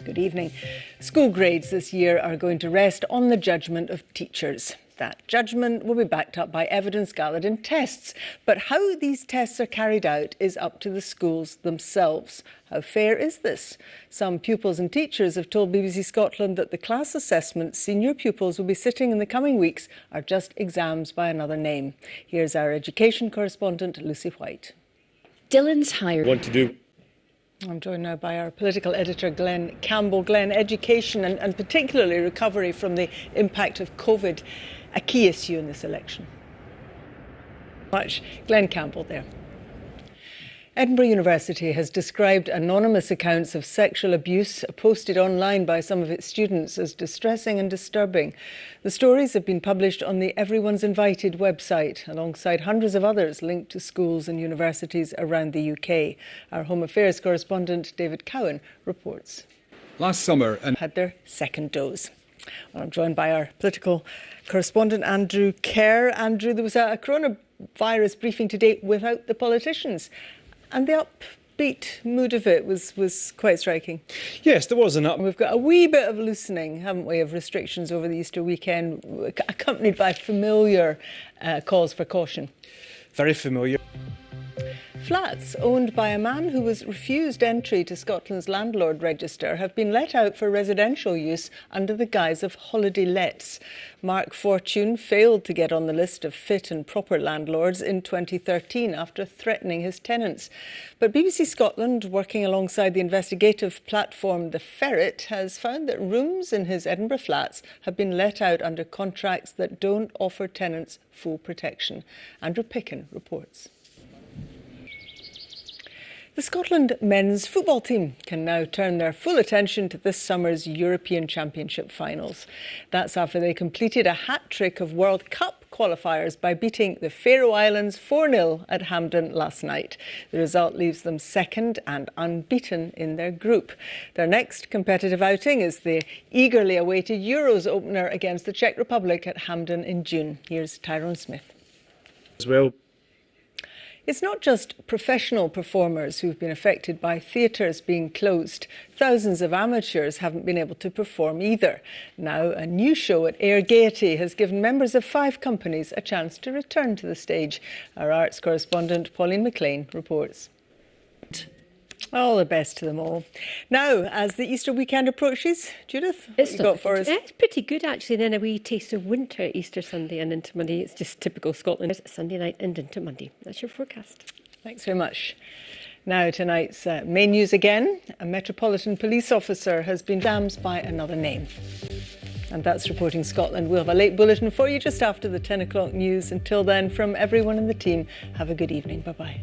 Good evening. School grades this year are going to rest on the judgment of teachers. That judgment will be backed up by evidence gathered in tests. But how these tests are carried out is up to the schools themselves. How fair is this? Some pupils and teachers have told BBC Scotland that the class assessments senior pupils will be sitting in the coming weeks are just exams by another name. Here's our education correspondent, Lucy White. Dylan's hired. I'm joined now by our political editor, Glenn Campbell. Glenn, education and particularly recovery from the impact of COVID, a key issue in this election. Glenn Campbell there. Edinburgh University has described anonymous accounts of sexual abuse posted online by some of its students as distressing and disturbing. The stories have been published on the Everyone's Invited website, alongside hundreds of others linked to schools and universities around the UK. Our Home Affairs correspondent David Cowan reports. Last summer, had their second dose. Well, I'm joined by our political correspondent Andrew Kerr. Andrew, there was a coronavirus briefing today without the politicians. And the upbeat mood of it was quite striking. Yes, there was We've got a wee bit of loosening, haven't we, of restrictions over the Easter weekend, accompanied by familiar calls for caution. Very familiar. Flats owned by a man who was refused entry to Scotland's landlord register have been let out for residential use under the guise of holiday lets. Mark Fortune failed to get on the list of fit and proper landlords in 2013 after threatening his tenants. But BBC Scotland, working alongside the investigative platform The Ferret, has found that rooms in his Edinburgh flats have been let out under contracts that don't offer tenants full protection. Andrew Picken reports. The Scotland men's football team can now turn their full attention to this summer's European Championship finals. That's after they completed a hat-trick of World Cup qualifiers by beating the Faroe Islands 4-0 at Hampden last night. The result leaves them second and unbeaten in their group. Their next competitive outing is the eagerly awaited Euros opener against the Czech Republic at Hampden in June. Here's Tyrone Smith. It's not just professional performers who've been affected by theatres being closed. Thousands of amateurs haven't been able to perform either. Now, a new show at Air Gaiety has given members of 5 companies a chance to return to the stage. Our arts correspondent Pauline McLean reports. All the best to them all. Now, as the Easter weekend approaches, Judith, what have you got for us? Yeah, it's pretty good, actually. Then a wee taste of winter, Easter Sunday and into Monday. It's just typical Scotland. It's Sunday night and into Monday. That's your forecast. Thanks very much. Now, tonight's main news again. A Metropolitan Police officer has been damned by another name. And that's Reporting Scotland. We'll have a late bulletin for you just after the 10 o'clock news. Until then, from everyone in the team, have a good evening. Bye-bye.